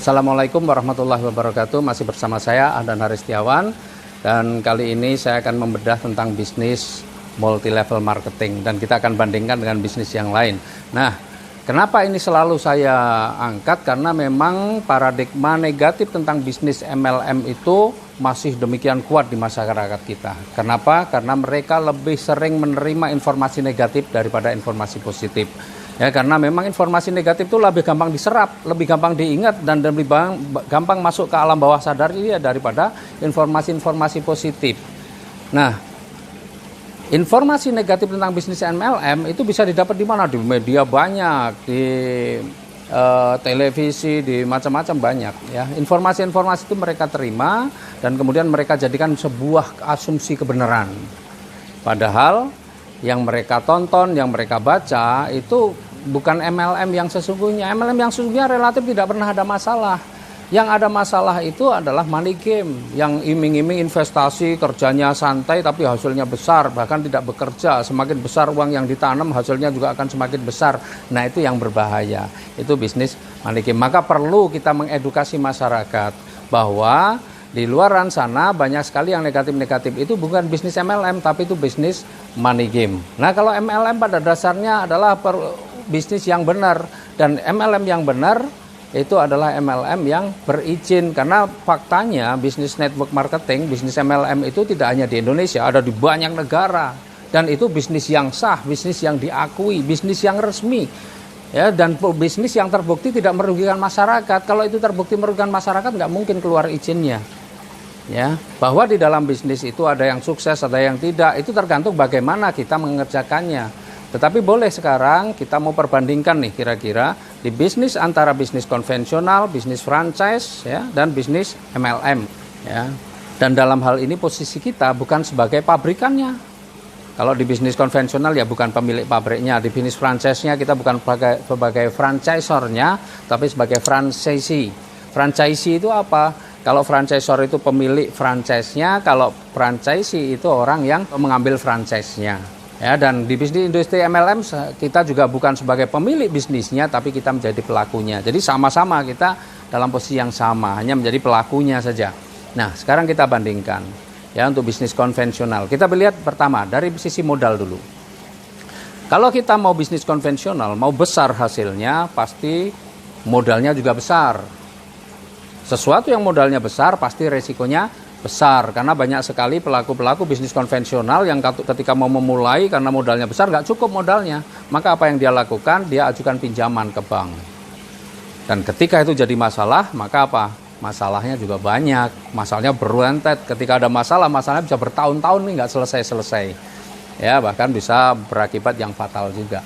Assalamualaikum warahmatullahi wabarakatuh. Masih bersama saya Ahdan Haristiawan, dan kali ini saya akan membedah tentang bisnis multi level marketing, dan kita akan bandingkan dengan bisnis yang lain. Nah, kenapa ini selalu saya angkat? Karena memang paradigma negatif tentang bisnis MLM itu masih demikian kuat di masyarakat kita. Kenapa? Karena mereka lebih sering menerima informasi negatif daripada informasi positif. Ya, karena memang informasi negatif itu lebih gampang diserap, lebih gampang diingat, dan lebih gampang masuk ke alam bawah sadar dia daripada informasi-informasi positif. Nah, informasi negatif tentang bisnis MLM itu bisa didapat di mana? Di media banyak, di televisi, di macam-macam banyak. Ya, informasi-informasi itu mereka terima dan kemudian mereka jadikan sebuah asumsi kebenaran. Padahal yang mereka tonton, yang mereka baca itu bukan MLM yang sesungguhnya. MLM yang sesungguhnya relatif tidak pernah ada masalah. Yang ada masalah itu adalah money game, yang iming-iming investasi, kerjanya santai tapi hasilnya besar, bahkan tidak bekerja. Semakin besar uang yang ditanam, hasilnya juga akan semakin besar. Nah, itu yang berbahaya. Itu bisnis money game. Maka perlu kita mengedukasi masyarakat bahwa di luaran sana banyak sekali yang negatif-negatif. Itu bukan bisnis MLM, tapi itu bisnis money game. Nah, kalau MLM pada dasarnya adalah bisnis yang benar, dan MLM yang benar itu adalah MLM yang berizin. Karena faktanya bisnis network marketing, bisnis MLM itu tidak hanya di Indonesia, ada di banyak negara, dan itu bisnis yang sah, bisnis yang diakui, bisnis yang resmi. Ya, dan bisnis yang terbukti tidak merugikan masyarakat. Kalau itu terbukti merugikan masyarakat, nggak mungkin keluar izinnya. Ya, bahwa di dalam bisnis itu ada yang sukses, ada yang tidak, itu tergantung bagaimana kita mengerjakannya. Tetapi boleh sekarang kita mau perbandingkan nih kira-kira di bisnis antara bisnis konvensional, bisnis franchise, ya, dan bisnis MLM. Ya. Dan dalam hal ini posisi kita bukan sebagai pabrikannya. Kalau di bisnis konvensional ya bukan pemilik pabriknya, di bisnis franchise-nya kita bukan sebagai franchisornya, tapi sebagai franchisee. Franchisee itu apa? Kalau franchisor itu pemilik franchise-nya, kalau franchisee itu orang yang mengambil franchise-nya. Ya, dan di bisnis industri MLM kita juga bukan sebagai pemilik bisnisnya, tapi kita menjadi pelakunya. Jadi sama-sama kita dalam posisi yang sama, hanya menjadi pelakunya saja. Nah, sekarang kita bandingkan ya untuk bisnis konvensional. Kita lihat pertama dari sisi modal dulu. Kalau kita mau bisnis konvensional, mau besar hasilnya, pasti modalnya juga besar. Sesuatu yang modalnya besar pasti resikonya besar, karena banyak sekali pelaku-pelaku bisnis konvensional yang ketika mau memulai karena modalnya besar nggak cukup modalnya, maka apa yang dia lakukan? Dia ajukan pinjaman ke bank. Dan ketika itu jadi masalah, maka apa? Masalahnya juga banyak, masalahnya berrentet. Ketika ada masalah, masalahnya bisa bertahun-tahun nih nggak selesai-selesai. Ya, bahkan bisa berakibat yang fatal juga.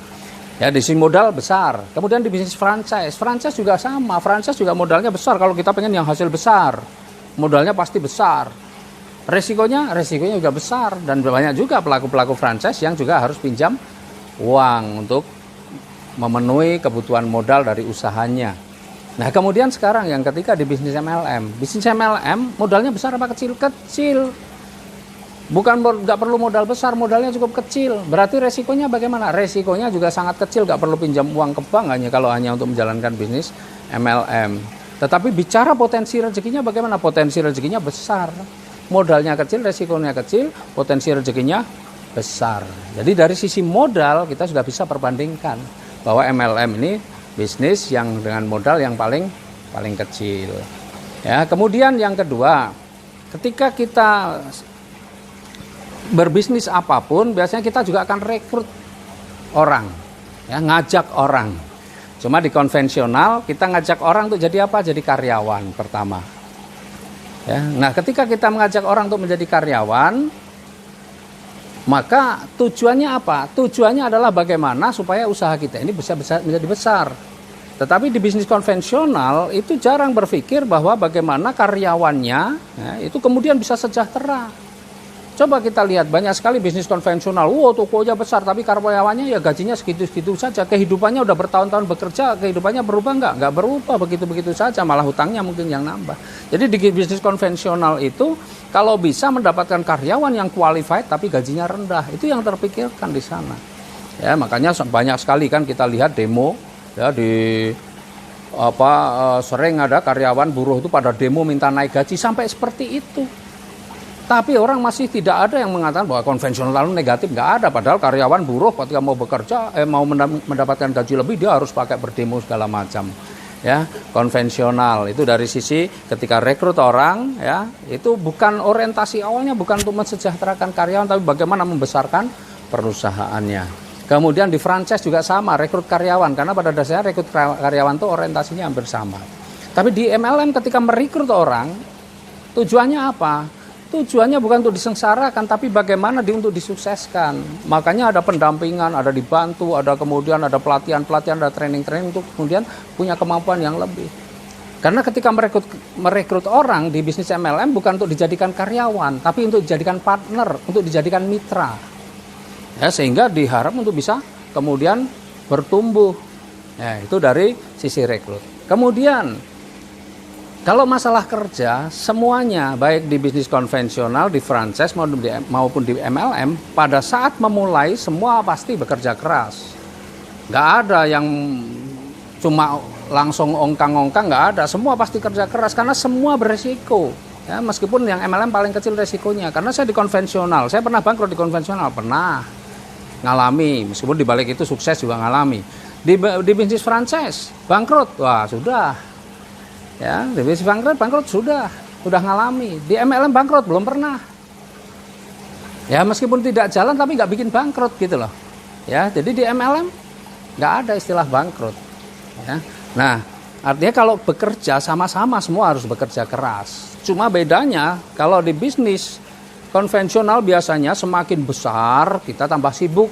Ya, di sini modal besar. Kemudian di bisnis franchise juga sama. Franchise juga modalnya besar. Kalau kita pengen yang hasil besar, modalnya pasti besar. Resikonya juga besar, dan banyak juga pelaku-pelaku franchise yang juga harus pinjam uang untuk memenuhi kebutuhan modal dari usahanya. Nah, kemudian sekarang yang ketiga di bisnis MLM. Bisnis MLM modalnya besar apa kecil? Kecil. Bukan nggak perlu modal besar, modalnya cukup kecil. Berarti resikonya bagaimana? Resikonya juga sangat kecil, nggak perlu pinjam uang ke bank kalau hanya untuk menjalankan bisnis MLM. Tetapi bicara potensi rezekinya bagaimana? Potensi rezekinya besar. Modalnya kecil, resikonya kecil, potensi rezekinya besar. Jadi dari sisi modal kita sudah bisa perbandingkan bahwa MLM ini bisnis yang dengan modal yang paling kecil. Ya, kemudian yang kedua, ketika kita berbisnis apapun, biasanya kita juga akan rekrut orang, ya, ngajak orang. Cuma di konvensional kita ngajak orang untuk jadi apa? Jadi karyawan pertama. Ya, nah, ketika kita mengajak orang untuk menjadi karyawan, maka tujuannya apa? Tujuannya adalah bagaimana supaya usaha kita ini bisa menjadi besar. Tetapi di bisnis konvensional itu jarang berpikir bahwa bagaimana karyawannya ya, itu kemudian bisa sejahtera. Coba kita lihat banyak sekali bisnis konvensional, tokonya besar tapi karyawannya ya gajinya segitu-segitu saja, kehidupannya udah bertahun-tahun bekerja, kehidupannya berubah nggak berubah, begitu-begitu saja, malah hutangnya mungkin yang nambah. Jadi di bisnis konvensional itu kalau bisa mendapatkan karyawan yang qualified tapi gajinya rendah, itu yang terpikirkan di sana. Ya, makanya banyak sekali kan kita lihat demo ya di sering ada karyawan buruh itu pada demo minta naik gaji sampai seperti itu. Tapi orang masih tidak ada yang mengatakan bahwa konvensional itu negatif, nggak ada. Padahal karyawan buruh ketika mau bekerja, mau mendapatkan gaji lebih, dia harus pakai berdemo segala macam. Ya, konvensional itu dari sisi ketika rekrut orang, ya itu bukan orientasi awalnya bukan untuk mensejahterakan karyawan, tapi bagaimana membesarkan perusahaannya. Kemudian di franchise juga sama, rekrut karyawan, karena pada dasarnya rekrut karyawan itu orientasinya hampir sama. Tapi di MLM ketika merekrut orang, tujuannya apa? Tujuannya bukan untuk disengsarakan, tapi bagaimana untuk disukseskan. Makanya ada pendampingan, ada dibantu, ada kemudian ada pelatihan-pelatihan, ada training-training untuk kemudian punya kemampuan yang lebih. Karena ketika merekrut orang di bisnis MLM bukan untuk dijadikan karyawan, tapi untuk dijadikan partner, untuk dijadikan mitra. Ya, sehingga diharap untuk bisa kemudian bertumbuh. Ya, itu dari sisi rekrut. Kemudian kalau masalah kerja, semuanya baik di bisnis konvensional, di franchise maupun di MLM, pada saat memulai semua pasti bekerja keras. Nggak ada yang cuma langsung ongkang-ongkang, nggak ada. Semua pasti kerja keras karena semua beresiko. Ya, meskipun yang MLM paling kecil resikonya. Karena saya di konvensional, saya pernah bangkrut di konvensional, pernah ngalami, meskipun di balik itu sukses juga ngalami. Di bisnis franchise bangkrut, wah sudah. Ya, di bisnis bangkrut sudah ngalami. Di MLM bangkrut belum pernah. Ya, meskipun tidak jalan tapi nggak bikin bangkrut gitu loh. Ya, jadi di MLM nggak ada istilah bangkrut. Ya. Nah, artinya kalau bekerja sama-sama semua harus bekerja keras. Cuma bedanya kalau di bisnis konvensional biasanya semakin besar kita tambah sibuk.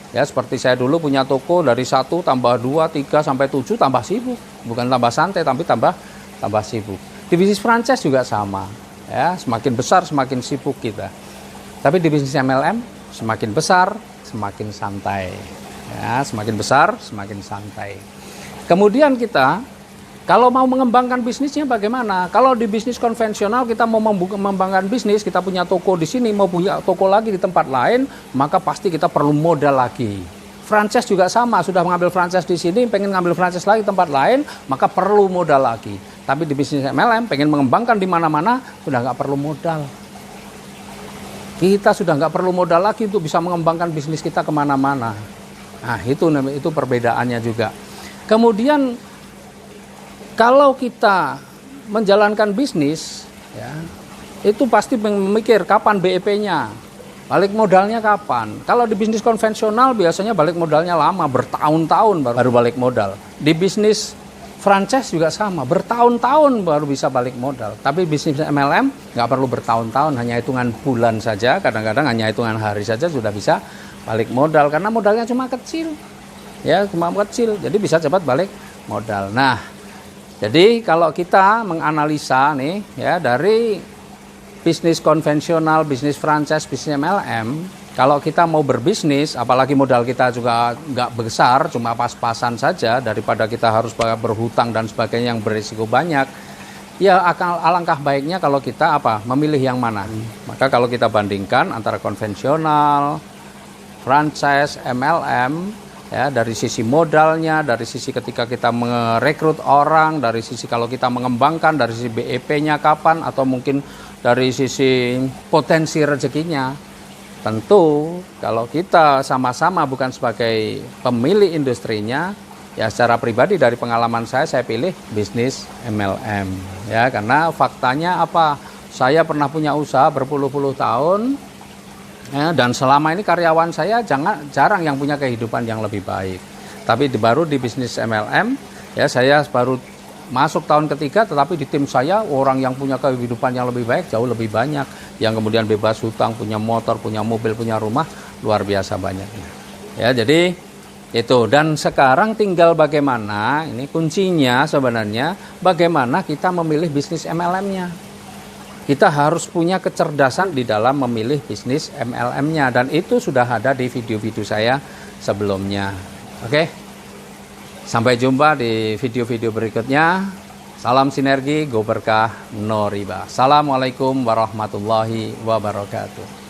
Ya, seperti saya dulu punya toko dari 1 tambah 2, 3 sampai 7 tambah sibuk. Bukan tambah santai tapi tambah sibuk. Di bisnis franchise juga sama. Ya, semakin besar semakin sibuk kita. Tapi di bisnis MLM semakin besar semakin santai. Ya, semakin besar semakin santai. Kemudian kita kalau mau mengembangkan bisnisnya bagaimana? Kalau di bisnis konvensional kita mau mengembangkan bisnis, kita punya toko di sini, mau punya toko lagi di tempat lain, maka pasti kita perlu modal lagi. Franchise juga sama, sudah mengambil franchise di sini, pengen ngambil franchise lagi di tempat lain, maka perlu modal lagi. Tapi di bisnis MLM, pengen mengembangkan di mana-mana, sudah nggak perlu modal. Kita sudah nggak perlu modal lagi untuk bisa mengembangkan bisnis kita kemana-mana. Nah, itu perbedaannya juga. Kemudian kalau kita menjalankan bisnis, ya, itu pasti memikir kapan BEP-nya, balik modalnya kapan. Kalau di bisnis konvensional biasanya balik modalnya lama, bertahun-tahun baru balik modal. Di bisnis franchise juga sama, bertahun-tahun baru bisa balik modal. Tapi bisnis MLM nggak perlu bertahun-tahun, hanya hitungan bulan saja, kadang-kadang hanya hitungan hari saja sudah bisa balik modal karena modalnya cuma kecil, ya cuma kecil, jadi bisa cepat balik modal. Nah, jadi kalau kita menganalisa nih ya dari bisnis konvensional, bisnis franchise, bisnis MLM, kalau kita mau berbisnis, apalagi modal kita juga nggak besar, cuma pas-pasan saja daripada kita harus berhutang dan sebagainya yang berisiko banyak, ya alangkah baiknya kalau kita memilih yang mana. Maka kalau kita bandingkan antara konvensional, franchise, MLM, ya dari sisi modalnya, dari sisi ketika kita merekrut orang, dari sisi kalau kita mengembangkan, dari sisi BEP-nya kapan, atau mungkin dari sisi potensi rezekinya. Tentu kalau kita sama-sama bukan sebagai pemilik industrinya, ya secara pribadi dari pengalaman saya pilih bisnis MLM. Ya, karena faktanya saya pernah punya usaha berpuluh-puluh tahun. Ya, dan selama ini karyawan saya jarang yang punya kehidupan yang lebih baik. Tapi baru di bisnis MLM, ya saya baru masuk tahun ketiga, tetapi di tim saya orang yang punya kehidupan yang lebih baik jauh lebih banyak. Yang kemudian bebas hutang, punya motor, punya mobil, punya rumah, luar biasa banyaknya. Ya, jadi itu. Dan sekarang tinggal bagaimana, ini kuncinya sebenarnya, bagaimana kita memilih bisnis MLM-nya. Kita harus punya kecerdasan di dalam memilih bisnis MLM-nya, dan itu sudah ada di video-video saya sebelumnya. Oke, sampai jumpa di video-video berikutnya. Salam sinergi, go berkah, no riba. Assalamualaikum warahmatullahi wabarakatuh.